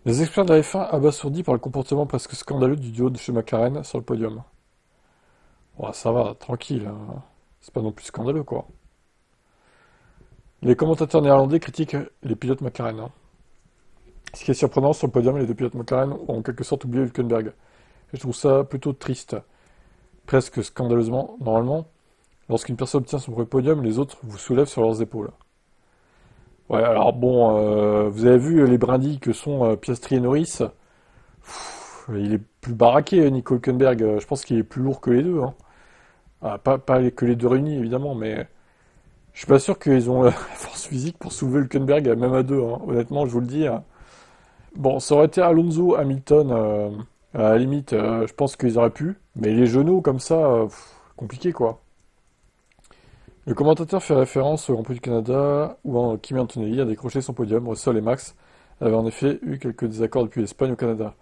Les experts de la F1 abasourdis par le comportement presque scandaleux du duo de chez McLaren sur le podium. Ouais, ça va, tranquille, hein. C'est pas non plus scandaleux, quoi. Les commentateurs néerlandais critiquent les pilotes McLaren, hein. Ce qui est surprenant, sur le podium, les deux pilotes McLaren ont en quelque sorte oublié Hülkenberg. Et je trouve ça plutôt triste, presque scandaleusement. Normalement, lorsqu'une personne obtient son premier podium, les autres vous soulèvent sur leurs épaules. Ouais, alors bon, vous avez vu les brindilles que sont Piastri et Norris. Il est plus baraqué, Nico Hülkenberg. Je pense qu'il est plus lourd que les deux, hein. Ah, pas que les deux réunis, évidemment, mais je suis pas sûr qu'ils ont la force physique pour soulever Hülkenberg, même à deux, hein. Honnêtement, je vous le dis, hein. Bon, ça aurait été Alonso, Hamilton, à la limite, je pense qu'ils auraient pu, mais les genoux comme ça, compliqué, quoi. Le commentateur fait référence au Grand Prix du Canada, où Kimi Antonelli a décroché son podium. Russell et Max avaient en effet eu quelques désaccords depuis l'Espagne au Canada.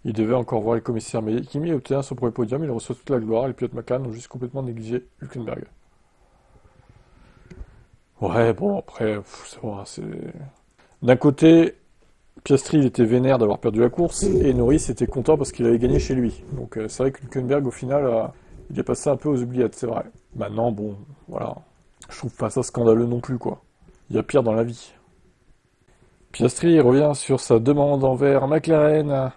Il devait encore voir les commissaires, mais Kimi a obtenu son premier podium, il reçoit toute la gloire, et les pilotes McLaren ont juste complètement négligé Hülkenberg. Ouais, bon, après, c'est bon, c'est... D'un côté, Piastri, il était vénère d'avoir perdu la course, et Norris était content parce qu'il avait gagné chez lui. Donc c'est vrai que Hülkenberg, au final, il est passé un peu aux oubliettes, c'est vrai. Maintenant, bon, voilà. Je trouve pas ça scandaleux non plus, quoi. Il y a pire dans la vie. Piastri revient sur sa demande envers McLaren.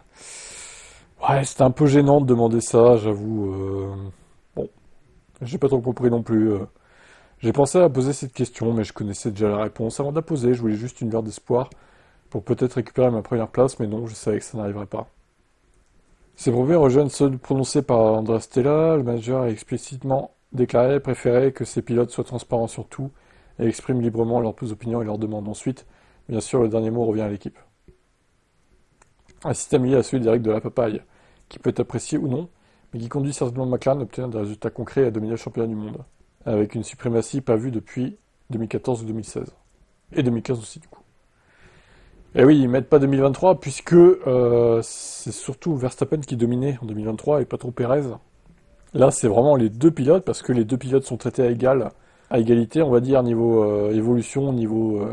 Ouais, c'était un peu gênant de demander ça, j'avoue. Bon, j'ai pas trop compris non plus. J'ai pensé à poser cette question, mais je connaissais déjà la réponse. Avant de la poser, je voulais juste une lueur d'espoir pour peut-être récupérer ma première place, mais non, je savais que ça n'arriverait pas. Ces brevets rejoignent ceux prononcés par Andrea Stella. Le manager a explicitement déclaré préférer que ses pilotes soient transparents sur tout et expriment librement leurs opinions et leurs demandes. Ensuite, bien sûr, le dernier mot revient à l'équipe. Un système lié à celui d'Éric de la Papaye, qui peut être apprécié ou non, mais qui conduit certainement McLaren à obtenir des résultats concrets et à dominer le championnat du monde, avec une suprématie pas vue depuis 2014 ou 2016. Et 2015 aussi, du coup. Et oui, ils mettent pas 2023, puisque c'est surtout Verstappen qui dominait en 2023 et pas trop Perez. Là, c'est vraiment les deux pilotes, parce que les deux pilotes sont traités à égalité, on va dire, niveau évolution, niveau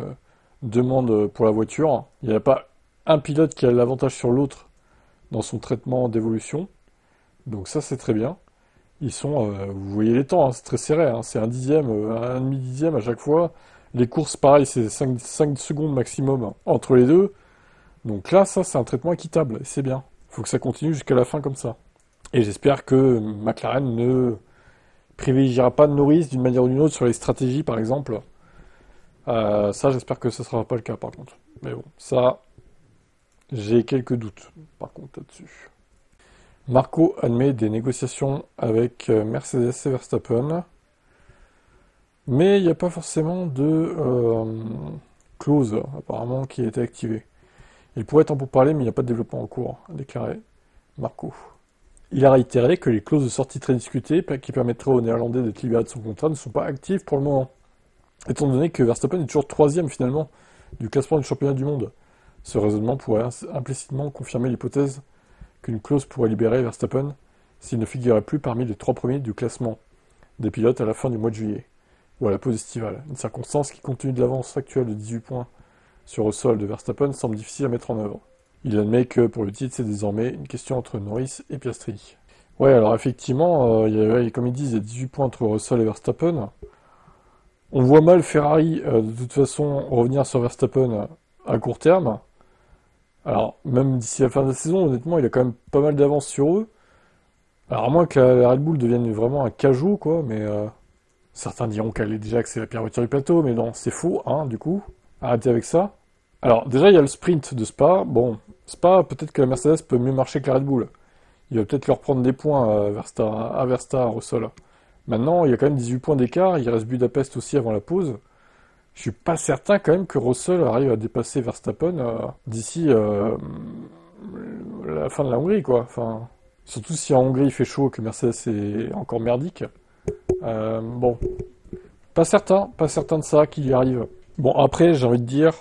demande pour la voiture. Il n'y a pas un pilote qui a l'avantage sur l'autre dans son traitement d'évolution. Donc ça, c'est très bien. Ils sont, vous voyez les temps, hein, c'est très serré, hein, c'est un dixième, un demi-dixième à chaque fois. Les courses, pareil, c'est 5 secondes maximum entre les deux. Donc là, ça, c'est un traitement équitable, et c'est bien. Il faut que ça continue jusqu'à la fin comme ça. Et j'espère que McLaren ne privilégiera pas Norris d'une manière ou d'une autre sur les stratégies, par exemple. Ça, j'espère que ce ne sera pas le cas, par contre. Mais bon, ça, j'ai quelques doutes, par contre, là-dessus. Marco admet des négociations avec Mercedes et Verstappen, mais il n'y a pas forcément de clause, apparemment, qui a été activée. Il pourrait être en pourparlers, mais il n'y a pas de développement en cours, a déclaré Marco. Il a réitéré que les clauses de sortie très discutées, qui permettraient aux Néerlandais d'être libérés de son contrat, ne sont pas actives pour le moment. Étant donné que Verstappen est toujours troisième finalement du classement du championnat du monde. Ce raisonnement pourrait implicitement confirmer l'hypothèse qu'une clause pourrait libérer Verstappen s'il ne figurait plus parmi les 3 premiers du classement des pilotes à la fin du mois de juillet, ou à la pause estivale. Une circonstance qui, compte tenu de l'avance factuelle de 18 points sur le sol de Verstappen, semble difficile à mettre en œuvre. Il admet que pour le titre, c'est désormais une question entre Norris et Piastri. Ouais, alors effectivement, comme ils disent, il y a 18 points entre Russell et Verstappen. On voit mal Ferrari, de toute façon, revenir sur Verstappen à court terme. Alors, même d'ici la fin de la saison, honnêtement, il a quand même pas mal d'avance sur eux. Alors, à moins que la Red Bull devienne vraiment un cajou, quoi, mais certains diront qu'elle est déjà que c'est la pire voiture du plateau, mais non, c'est faux, hein, du coup. Arrêtez avec ça. Alors, déjà, il y a le sprint de Spa. Bon, Spa, peut-être que la Mercedes peut mieux marcher que la Red Bull. Il va peut-être leur prendre des points à Russell. Maintenant, il y a quand même 18 points d'écart. Il reste Budapest aussi avant la pause. Je suis pas certain quand même que Russell arrive à dépasser Verstappen d'ici la fin de la Hongrie, quoi. Enfin, surtout si en Hongrie il fait chaud et que Mercedes est encore merdique. Bon, pas certain de ça qu'il y arrive. Bon, après, j'ai envie de dire,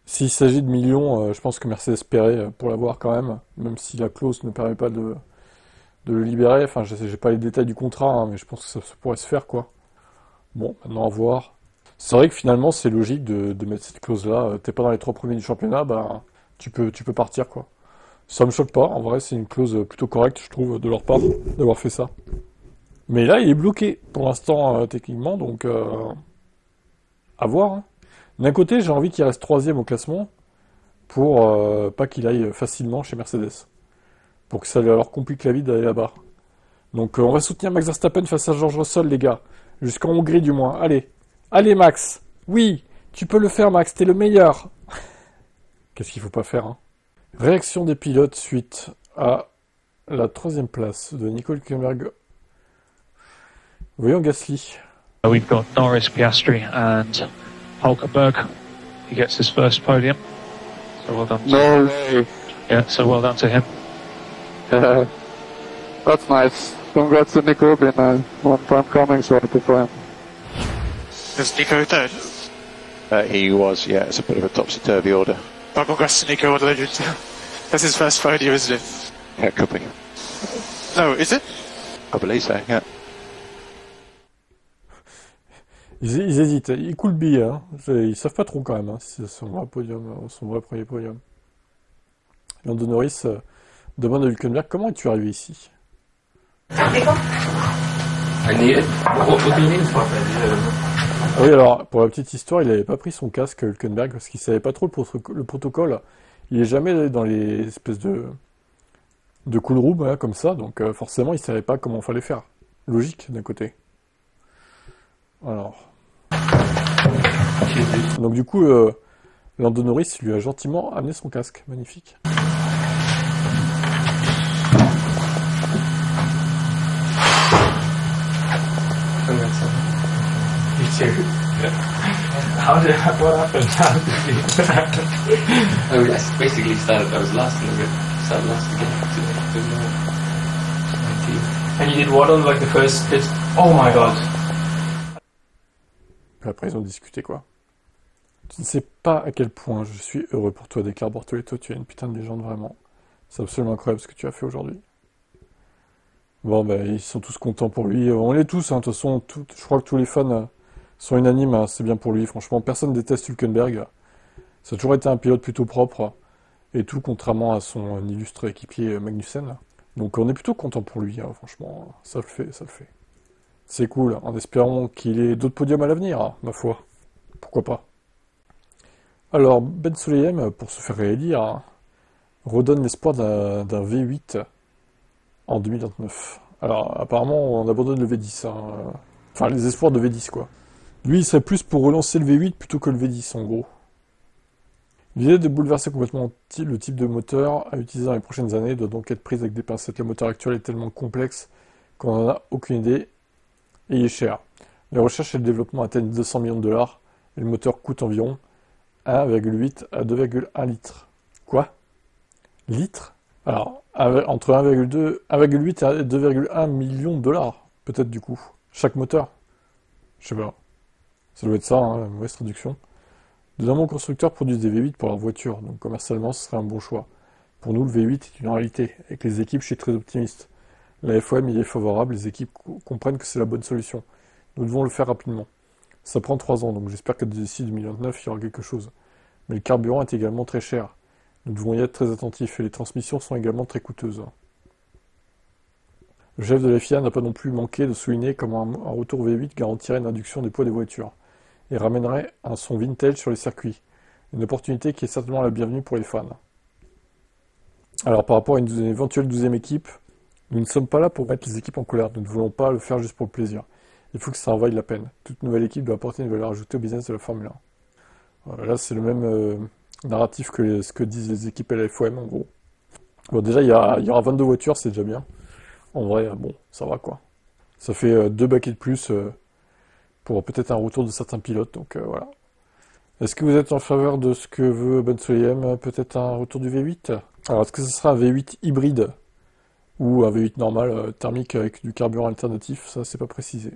s'il s'agit de millions, je pense que Mercedes paierait pour l'avoir quand même si la clause ne permet pas de le libérer. Enfin, j'ai pas les détails du contrat, hein, mais je pense que ça pourrait se faire, quoi. Bon, maintenant à voir. C'est vrai que finalement, c'est logique de mettre cette clause-là. T'es pas dans les 3 premiers du championnat, bah, tu peux partir, quoi. Ça me choque pas, en vrai, c'est une clause plutôt correcte, je trouve, de leur part, d'avoir fait ça. Mais là, il est bloqué, pour l'instant, techniquement, donc à voir, hein. D'un côté, j'ai envie qu'il reste troisième au classement, pour pas qu'il aille facilement chez Mercedes. Pour que ça leur complique la vie d'aller là-bas. Donc on va soutenir Max Verstappen face à George Russell, les gars. Jusqu'en Hongrie, du moins. Allez. Allez, Max. Oui, tu peux le faire, Max, t'es le meilleur. Qu'est-ce qu'il faut pas faire, hein? Réaction des pilotes suite à la troisième place de Nico Hülkenberg. Voyons Gasly. We've got Norris, Piastri and Hulkenberg. He gets his first podium. So well done. No way. Yeah, so well done to him. That's nice. Congrats to Nico, been a long time coming, so happy for him. Is Nico third? He was, yeah, it's a bit of a topsy-turvy order. Oh, congrats to Nico, what a legend. That's his first podium, isn't it? Yeah, could be. No, is it? I believe so, yeah. Ils hésitent, ils coulent le billet, hein. Ils savent pas trop quand même, hein, si c'est son vrai podium, son vrai premier podium. Lando Norris demande à Hülkenberg comment es-tu arrivé ici? I need it. What do you need it for? Ah oui, alors, pour la petite histoire, il n'avait pas pris son casque, Hülkenberg, parce qu'il savait pas trop le protocole. Il est jamais allé dans les espèces de cool room, hein, comme ça, donc forcément, il savait pas comment il fallait faire. Logique, d'un côté. Alors. Donc du coup, Lando Norris lui a gentiment amené son casque. Magnifique. What happened? I basically I was last and started last again. And you did what on like the first pit? Oh my god. Puis après, ils ont discuté, quoi. Tu ne sais pas à quel point je suis heureux pour toi, déclare Bortoletto. Tu es une putain de légende, vraiment. C'est absolument incroyable ce que tu as fait aujourd'hui. Bon, ben, ils sont tous contents pour lui. On l'est tous, hein, de toute façon. Je crois que tous les fans sont unanimes. Hein, c'est bien pour lui, franchement. Personne déteste Hülkenberg. Ça a toujours été un pilote plutôt propre. Et tout, contrairement à son illustre équipier Magnussen. Donc, on est plutôt content pour lui, hein, franchement. Ça le fait, ça le fait. C'est cool, en espérant qu'il ait d'autres podiums à l'avenir, hein, ma foi. Pourquoi pas. Alors, Ben Sulayem, pour se faire réélire, hein, redonne l'espoir d'un V8 en 2029. Alors, apparemment, on abandonne le V10. Hein, enfin, les espoirs de V10, quoi. Lui, il serait plus pour relancer le V8 plutôt que le V10, en gros. L'idée de bouleverser complètement le type de moteur à utiliser dans les prochaines années doit donc être prise avec des pincettes. Le moteur actuel est tellement complexe qu'on n'en a aucune idée. Et il est cher. Les recherches et le développement atteignent 200 millions de dollars et le moteur coûte environ 1,8 à 2,1 litres. Quoi? Litres? Alors, entre 1,8 et 2,1 millions de dollars, peut-être du coup. Chaque moteur. Je sais pas. Ça doit être ça, hein, la mauvaise traduction. De nombreux constructeurs produisent des V8 pour leur voiture, donc commercialement ce serait un bon choix. Pour nous, le V8 est une réalité, et que les équipes, je suis très optimiste. La FOM y est favorable, les équipes comprennent que c'est la bonne solution. Nous devons le faire rapidement. Ça prend 3 ans, donc j'espère que d'ici 2029, il y aura quelque chose. Mais le carburant est également très cher. Nous devons y être très attentifs, et les transmissions sont également très coûteuses. Le chef de la FIA n'a pas non plus manqué de souligner comment un retour V8 garantirait une réduction des poids des voitures, et ramènerait un son vintage sur les circuits. Une opportunité qui est certainement la bienvenue pour les fans. Alors par rapport à une éventuelle 12e équipe, nous ne sommes pas là pour mettre les équipes en colère, nous ne voulons pas le faire juste pour le plaisir. Il faut que ça en vaille la peine. Toute nouvelle équipe doit apporter une valeur ajoutée au business de la Formule 1. Voilà, là, c'est le même narratif que ce que disent les équipes à la FOM, en gros. Bon, déjà, il y aura 22 voitures, c'est déjà bien. En vrai, bon, ça va, quoi. Ça fait 2 baquets de plus pour peut-être un retour de certains pilotes, donc voilà. Est-ce que vous êtes en faveur de ce que veut Ben Sulayem, peut-être un retour du V8? Alors, est-ce que ce sera un V8 hybride ou un V8 normal, thermique avec du carburant alternatif? Ça, c'est pas précisé.